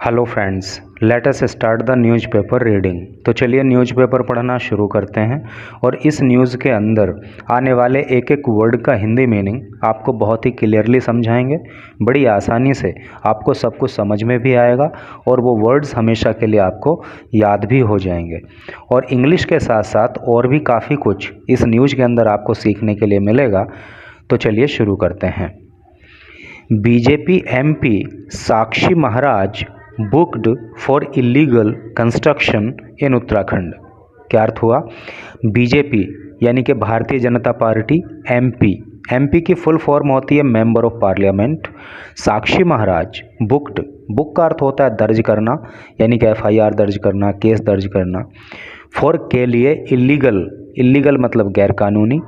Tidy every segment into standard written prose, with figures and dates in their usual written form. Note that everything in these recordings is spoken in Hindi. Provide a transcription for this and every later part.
Hello friends, let us start the newspaper reading. तो चलिए न्यूज़पेपर पढ़ना शुरू करते हैं और इस न्यूज़ के अंदर आने वाले एक एक वर्ड का हिंदी मीनिंग आपको बहुत ही क्लियरली समझाएंगे। बड़ी आसानी से आपको सब कुछ समझ में भी आएगा और वो वर्ड्स हमेशा के लिए आपको याद भी हो जाएंगे। और इंग्लिश के साथ साथ और भी काफ़ी कुछ इस न्यूज़ के अंदर आपको सीखने के लिए मिलेगा। तो चलिए शुरू करते हैं। BJP MP Sakshi Maharaj booked for illegal construction इन उत्तराखंड। क्या अर्थ हुआ? बीजेपी यानी कि भारतीय जनता पार्टी, एमपी की फुल फॉर्म होती है member of parliament. Sakshi Maharaj booked, book का अर्थ होता है दर्ज करना, यानी कि एफआईआर दर्ज करना, केस दर्ज करना। फॉर के लिए इलीगल मतलब गैरकानूनी।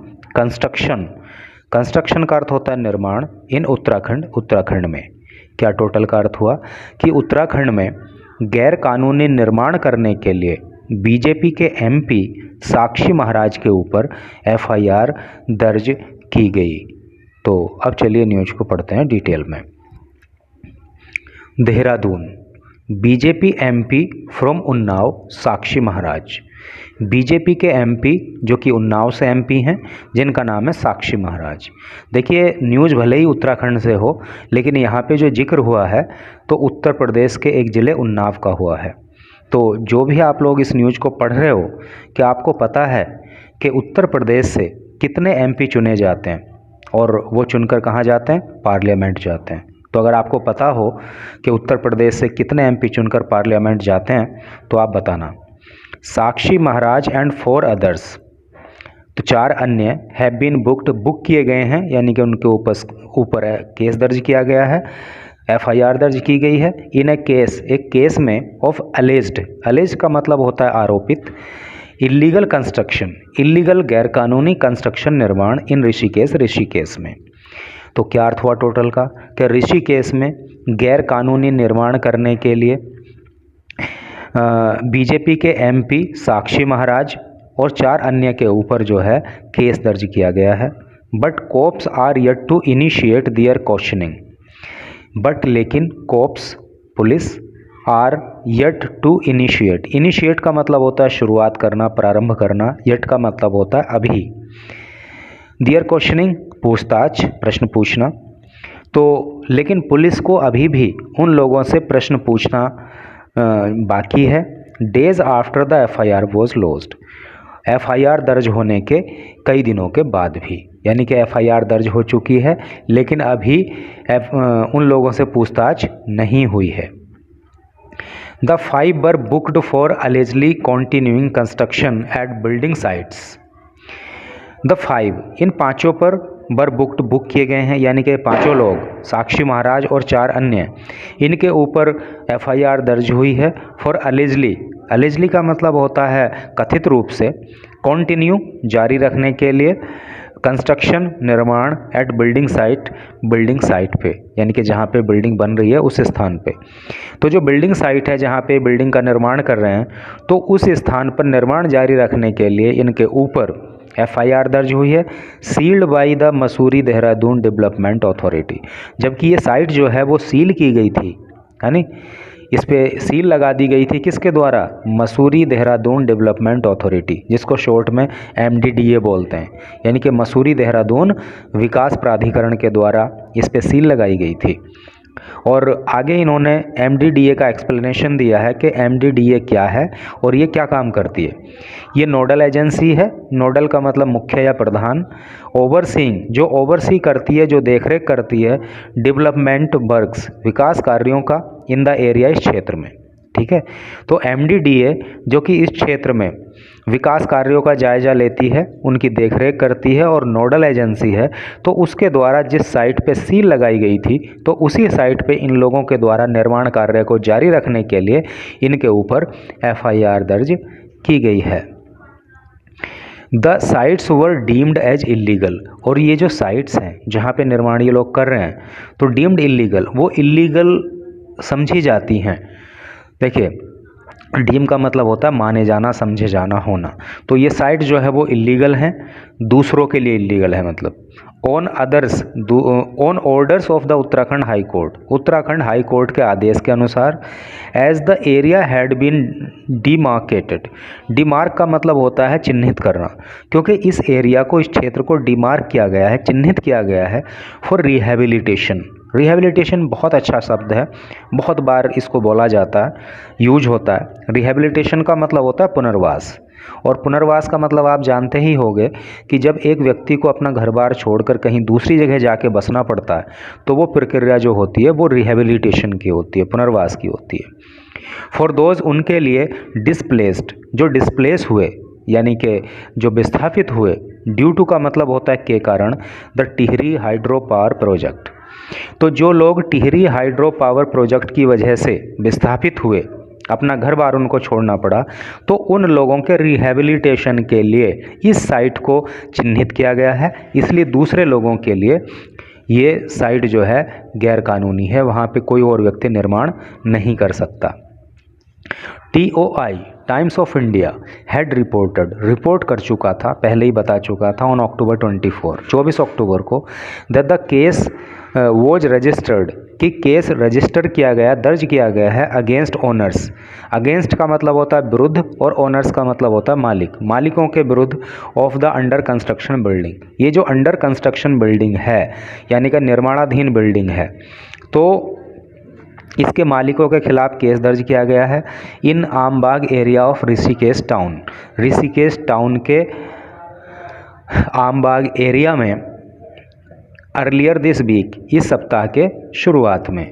कंस्ट्रक्शन का अर्थ होता है निर्माण। इन उत्तराखंड में। क्या टोटल का अर्थ हुआ कि उत्तराखंड में गैर कानूनी निर्माण करने के लिए बीजेपी के एमपी साक्षी महाराज के ऊपर एफआईआर दर्ज की गई। तो अब चलिए न्यूज़ को पढ़ते हैं डिटेल में। Dehradun, BJP MP from Unnao Sakshi Maharaj. BJP के एमपी जो कि उन्नाव से एमपी हैं, जिनका नाम है साक्षी महाराज। देखिए न्यूज़ भले ही उत्तराखंड से हो, लेकिन यहाँ पे जो जिक्र हुआ है तो उत्तर प्रदेश के एक ज़िले उन्नाव का हुआ है। तो जो भी आप लोग इस न्यूज़ को पढ़ रहे हो, क्या आपको पता है कि उत्तर प्रदेश से कितने एमपी चुने जाते हैं और वो चुनकर कहाँ जाते हैं? पार्लियामेंट जाते हैं। तो अगर आपको पता हो कि उत्तर प्रदेश से कितने एमपी चुनकर पार्लियामेंट जाते हैं तो आप बताना। साक्षी महाराज एंड 4 अदर्स, तो 4 अन्य हैव बीन बुक्ड, बुक किए गए हैं, यानी कि उनके ऊपर केस दर्ज किया गया है, एफआईआर दर्ज की गई है। इन एक केस में ऑफ अलेज्ड का मतलब होता है आरोपित, इलीगल कंस्ट्रक्शन, इलीगल गैरकानूनी कंस्ट्रक्शन निर्माण इन ऋषिकेश में। तो क्या अर्थ हुआ टोटल का कि ऋषिकेश में गैर कानूनी निर्माण करने के लिए बीजेपी के एमपी साक्षी महाराज और 4 अन्य के ऊपर जो है केस दर्ज किया गया है। But cops are yet to initiate their questioning. But लेकिन कोप्स पुलिस आर येट टू इनिशिएट का मतलब होता है शुरुआत करना, प्रारंभ करना। येट का मतलब होता है अभी। दियर क्वेश्चनिंग पूछताछ, प्रश्न पूछना। तो लेकिन पुलिस को अभी भी उन लोगों से प्रश्न पूछना बाकी है। Days after the FIR was lodged, FIR दर्ज होने के कई दिनों के बाद भी, यानी कि एफआईआर दर्ज हो चुकी है लेकिन अभी उन लोगों से पूछताछ नहीं हुई है। The 5 were booked for allegedly continuing construction at building sites. The 5, इन 5 पर बुक किए गए हैं, यानी कि 5 लोग साक्षी महाराज और 4 अन्य, इनके ऊपर एफआईआर दर्ज हुई है। फॉर अलेजली का मतलब होता है कथित रूप से, कॉन्टिन्यू जारी रखने के लिए, कंस्ट्रक्शन निर्माण, एट बिल्डिंग साइट पे, यानी कि जहाँ पे बिल्डिंग बन रही है उस स्थान पे। तो जो बिल्डिंग साइट है जहाँ पे बिल्डिंग का निर्माण कर रहे हैं, तो उस स्थान पर निर्माण जारी रखने के लिए इनके ऊपर एफआईआर दर्ज हुई है। Sealed by the Mussoorie Dehradun development authority, जबकि ये साइट जो है वो सील की गई थी, यानी इस पे सील लगा दी गई थी। किसके द्वारा? मसूरी देहरादून डेवलपमेंट अथॉरिटी, जिसको शॉर्ट में एमडीडीए बोलते हैं, यानी कि मसूरी देहरादून विकास प्राधिकरण के द्वारा इस पे सील लगाई गई थी। और आगे इन्होंने एमडीडीए का एक्सप्लेनेशन दिया है कि एमडीडीए क्या है और ये क्या काम करती है। ये नोडल एजेंसी है, नोडल का मतलब मुख्य या प्रधान। ओवरसीइंग, जो ओवरसी करती है, जो देखरेख करती है, डेवलपमेंट वर्क्स, विकास कार्यों का, इन द एरिया, इस क्षेत्र में। ठीक है, तो एमडीडीए जो कि इस क्षेत्र में विकास कार्यों का जायजा लेती है, उनकी देखरेख करती है और नोडल एजेंसी है, तो उसके द्वारा जिस साइट पे सील लगाई गई थी, तो उसी साइट पे इन लोगों के द्वारा निर्माण कार्य को जारी रखने के लिए इनके ऊपर एफआईआर दर्ज की गई है। The sites were deemed as illegal, और ये जो साइट्स हैं जहाँ पे निर्माण ये लोग कर रहे हैं, तो डीम्ड इलीगल, वो इलीगल समझी जाती हैं। देखिए डीम का मतलब होता है माने जाना, समझे जाना, होना। तो ये साइट जो है वो इलीगल है, दूसरों के लिए इलीगल है। मतलब on orders of the Uttarakhand high court, Uttarakhand high court के आदेश के अनुसार, as the area had been demarcated. Demark का मतलब होता है चिन्हित करना, क्योंकि इस एरिया को, इस क्षेत्र को डिमार्क किया गया है, चिन्हित किया गया है फॉर रिहेबिलिटेशन। रिहेबिलिटेशन बहुत अच्छा शब्द है, बहुत बार इसको बोला जाता है, यूज होता है। रिहेबिलिटेशन का मतलब होता है पुनर्वास, और पुनर्वास का मतलब आप जानते ही होंगे कि जब एक व्यक्ति को अपना घर बार छोड़कर कहीं दूसरी जगह जाके बसना पड़ता है तो वो प्रक्रिया जो होती है वो रिहेबिलिटेशन की होती है, पुनर्वास की होती है। फॉर दोज, उनके लिए, डिस्प्लेस्ड, जो डिस्प्लेस हुए यानी कि जो विस्थापित हुए, ड्यू टू का मतलब होता है के कारण, the Tehri hydro power project. तो जो लोग टिहरी हाइड्रो पावर प्रोजेक्ट की वजह से विस्थापित हुए, अपना घर बार उनको छोड़ना पड़ा, तो उन लोगों के रिहेबिलिटेशन के लिए इस साइट को चिन्हित किया गया है। इसलिए दूसरे लोगों के लिए ये साइट जो है गैर कानूनी है, वहाँ पे कोई और व्यक्ति निर्माण नहीं कर सकता। TOI, times of India, had report कर चुका था, पहले ही बता चुका था, ऑन अक्टूबर 24 अक्टूबर को, that the case was registered, कि केस रजिस्टर किया गया, दर्ज किया गया है अगेंस्ट ओनर्स। अगेंस्ट का मतलब होता है विरुद्ध, और ओनर्स का मतलब होता है मालिक, मालिकों के विरुद्ध, of the under construction building. ये जो अंडर कंस्ट्रक्शन बिल्डिंग है यानी कि निर्माणाधीन बिल्डिंग है, तो इसके मालिकों के खिलाफ केस दर्ज किया गया है in Aambagh area of Rishikesh town. Rishikesh town के आमबाग एरिया में अर्लियर दिस वीक, इस सप्ताह के शुरुआत में।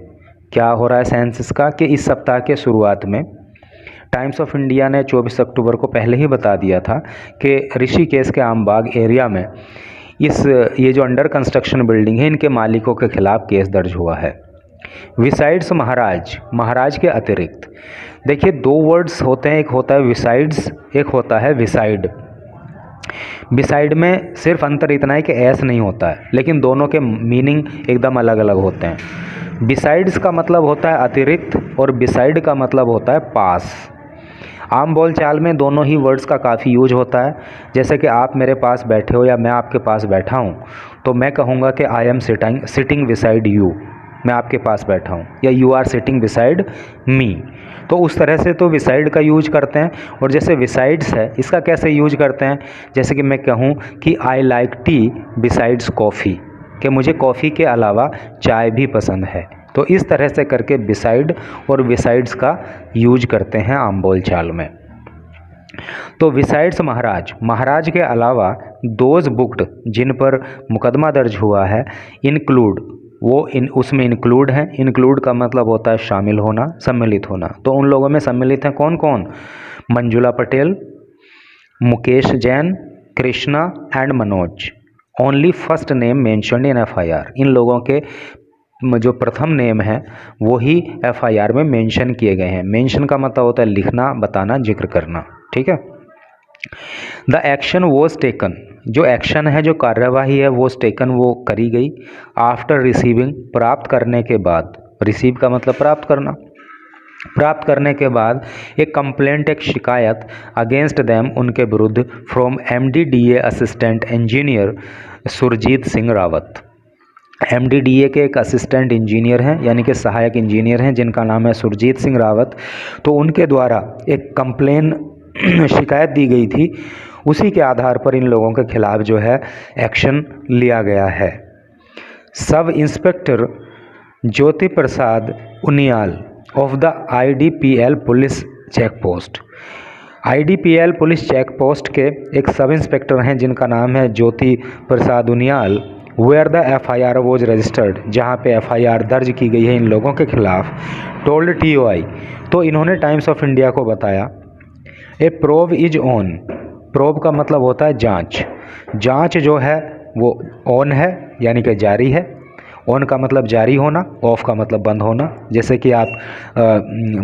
क्या हो रहा है सेंस इसका, कि इस सप्ताह के शुरुआत में टाइम्स ऑफ इंडिया ने 24 अक्टूबर को पहले ही बता दिया था कि ऋषिकेश के आमबाग एरिया में ये जो अंडर कंस्ट्रक्शन बिल्डिंग है, इनके मालिकों के खिलाफ केस दर्ज हुआ है। विसाइड्स महाराज, महाराज के अतिरिक्त। देखिए दो वर्ड्स होते हैं, एक होता है विसाइड्स, एक होता है विसाइड। बिसाइड में सिर्फ अंतर इतना है कि एस नहीं होता है, लेकिन दोनों के मीनिंग एकदम अलग अलग होते हैं। बिसाइड्स का मतलब होता है अतिरिक्त, और बिसाइड का मतलब होता है पास। आम बोलचाल में दोनों ही वर्ड्स का काफ़ी यूज होता है। जैसे कि आप मेरे पास बैठे हो या मैं आपके पास बैठा हूँ, तो मैं कहूँगा कि I am sitting beside you, मैं आपके पास बैठा हूँ, या you are sitting beside me. तो उस तरह से तो बिसाइड का यूज करते हैं। और जैसे बिसाइड्स है, इसका कैसे यूज करते हैं, जैसे कि मैं कहूँ कि I like T besides coffee, कि मुझे कॉफ़ी के अलावा चाय भी पसंद है। तो इस तरह से करके बिसाइड और बिसाइड्स का यूज करते हैं आम बोल चाल में। तो बिसाइड्स महाराज, महाराज के अलावा दोज बुक्ड, जिन पर मुकदमा दर्ज हुआ है, इंक्लूड, वो उसमें इंक्लूड हैं। इंक्लूड का मतलब होता है शामिल होना, सम्मिलित होना। तो उन लोगों में सम्मिलित हैं कौन कौन, Manjula Patel, Mukesh Jain, Krishna and Manoj. Only first name mentioned in FIR। इन लोगों के जो प्रथम नेम है वो ही FIR में मेंशन किए गए हैं। मेंशन का मतलब होता है लिखना, बताना, जिक्र करना, ठीक है। द एक्शन वॉज टेकन, जो एक्शन है, जो कार्यवाही है वो टेकन, वो करी गई। आफ्टर रिसीविंग, प्राप्त करने के बाद, रिसीव का मतलब प्राप्त करना, प्राप्त करने के बाद एक कंप्लेंट, एक शिकायत, अगेंस्ट देम, उनके विरुद्ध, from MDDA assistant engineer Surjeet Singh Rawat. MDDA के एक असिस्टेंट इंजीनियर हैं, यानी कि सहायक इंजीनियर हैं, जिनका नाम है सुरजीत सिंह रावत। तो उनके द्वारा एक कंप्लेन, शिकायत दी गई थी, उसी के आधार पर इन लोगों के खिलाफ जो है एक्शन लिया गया है। Sub inspector Jyoti Prasad Uniyal of the IDPL police check post. IDPL police check post के एक सब इंस्पेक्टर हैं जिनका नाम है Jyoti Prasad Uniyal. Where the FIR was registered, जहाँ पे FIR दर्ज की गई है इन लोगों के खिलाफ। टोल्ड TOI, तो इन्होंने टाइम्स ऑफ इंडिया को बताया, ए प्रोब इज ऑन। प्रोब का मतलब होता है जांच। जांच जो है वो ऑन है, यानी कि जारी है। ऑन का मतलब जारी होना, ऑफ का मतलब बंद होना। जैसे कि आप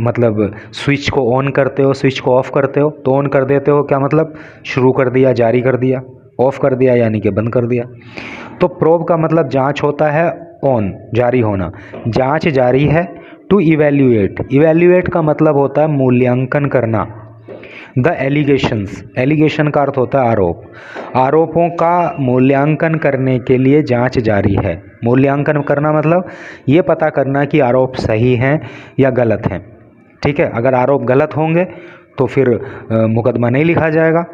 मतलब स्विच को ऑन करते हो, स्विच को ऑफ करते हो, तो ऑन कर देते हो क्या मतलब शुरू कर दिया, जारी कर दिया। ऑफ कर दिया यानी कि बंद कर दिया। तो प्रोब का मतलब जांच होता है ऑन, जारी होना। जांच जारी है। टू इवैल्यूएट का मतलब होता है मूल्यांकन करना। द एलिगेशंस, एलिगेशन का अर्थ होता है आरोप, आरोपों का मूल्यांकन करने के लिए जांच जारी है। मूल्यांकन करना मतलब ये पता करना कि आरोप सही हैं या गलत हैं। ठीक है, अगर आरोप गलत होंगे तो फिर मुकदमा नहीं लिखा जाएगा,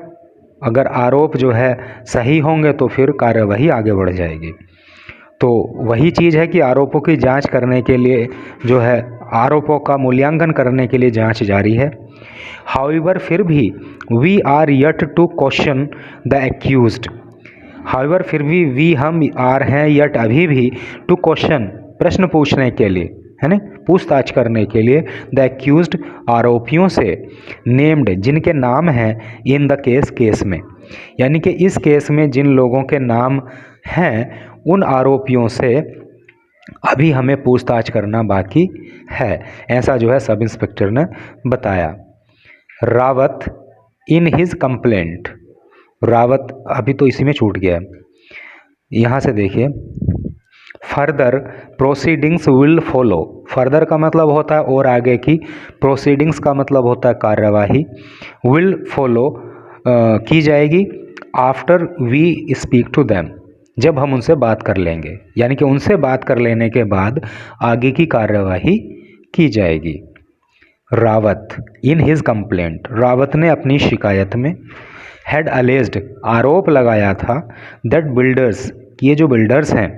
अगर आरोप जो है सही होंगे तो फिर कार्यवाही आगे बढ़ जाएगी। तो वही चीज़ है कि आरोपों की जांच करने के लिए जो है, आरोपों का मूल्यांकन करने के लिए जांच जारी है। हाउएवर फिर भी we are yet to question the accused, however फिर भी वी हम आर हैं येट अभी भी टू क्वेश्चन प्रश्न पूछने के लिए, है ना, पूछताछ करने के लिए द एक्यूज्ड आरोपियों से, नेम्ड जिनके नाम हैं, इन द केस में, यानी कि इस केस में जिन लोगों के नाम हैं उन आरोपियों से अभी हमें पूछताछ करना बाकी है, ऐसा जो है सब इंस्पेक्टर ने बताया। Rawat in his complaint, Rawat अभी तो इसी में छूट गया है, यहाँ से देखिए, further proceedings will follow, further का मतलब होता है और आगे की, प्रोसीडिंग्स का मतलब होता है कार्यवाही, विल फॉलो की जाएगी, after we speak to them, जब हम उनसे बात कर लेंगे, यानी कि उनसे बात कर लेने के बाद आगे की कार्यवाही की जाएगी। Rawat in his complaint, Rawat ने अपनी शिकायत में, हैड अलेज्ड आरोप लगाया था, दैट बिल्डर्स, ये जो बिल्डर्स हैं,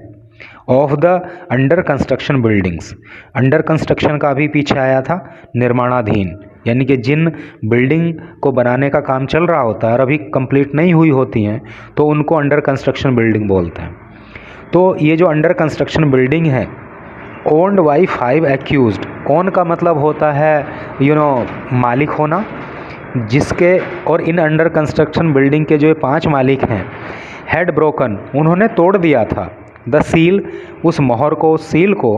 of the under construction buildings, under construction का भी पीछे आया था, निर्माणाधीन, यानी कि जिन बिल्डिंग को बनाने का काम चल रहा होता है और अभी कंप्लीट नहीं हुई होती हैं तो उनको अंडर कंस्ट्रक्शन बिल्डिंग बोलते हैं। तो ये जो अंडर कंस्ट्रक्शन बिल्डिंग है, ओन्ड बाई 5 एक्यूज्ड, ओन का मतलब होता है मालिक होना, जिसके, और इन अंडर कंस्ट्रक्शन बिल्डिंग के जो 5 मालिक हैं, हैड ब्रोकन उन्होंने तोड़ दिया था, द सील उस मोहर को, सील को,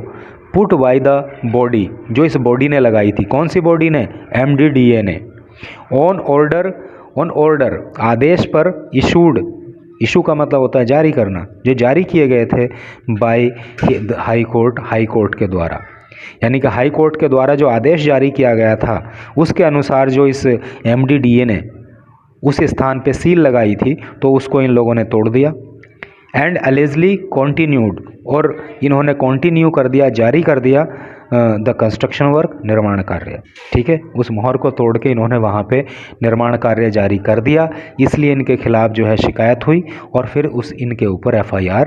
पुट बाय द बॉडी जो इस बॉडी ने लगाई थी, कौन सी बॉडी ने, MDDA ने, ऑन ऑर्डर आदेश पर, इशूड, इशू का मतलब होता है जारी करना, जो जारी किए गए थे बाय हाई कोर्ट के द्वारा, यानी कि हाई कोर्ट के द्वारा जो आदेश जारी किया गया था उसके अनुसार जो इस MDDA ने उस स्थान पे सील लगाई थी तो उसको इन लोगों ने तोड़ दिया। एंड अलेजली कॉन्टिन्यूड, और इन्होंने कॉन्टिन्यू कर दिया, जारी कर दिया द कंस्ट्रक्शन वर्क, निर्माण कार्य। ठीक है, उस मोहर को तोड़ के इन्होंने वहाँ पे निर्माण कार्य जारी कर दिया, इसलिए इनके खिलाफ जो है शिकायत हुई और फिर इनके ऊपर FIR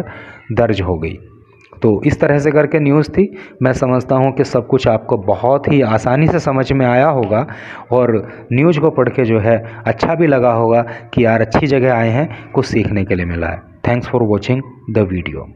दर्ज हो गई। तो इस तरह से करके न्यूज़ थी। मैं समझता हूँ कि सब कुछ आपको बहुत ही आसानी से समझ में आया होगा और न्यूज़ को पढ़ के जो है अच्छा भी लगा होगा कि यार अच्छी जगह आए हैं, कुछ सीखने के लिए मिला है। Thanks for watching the video.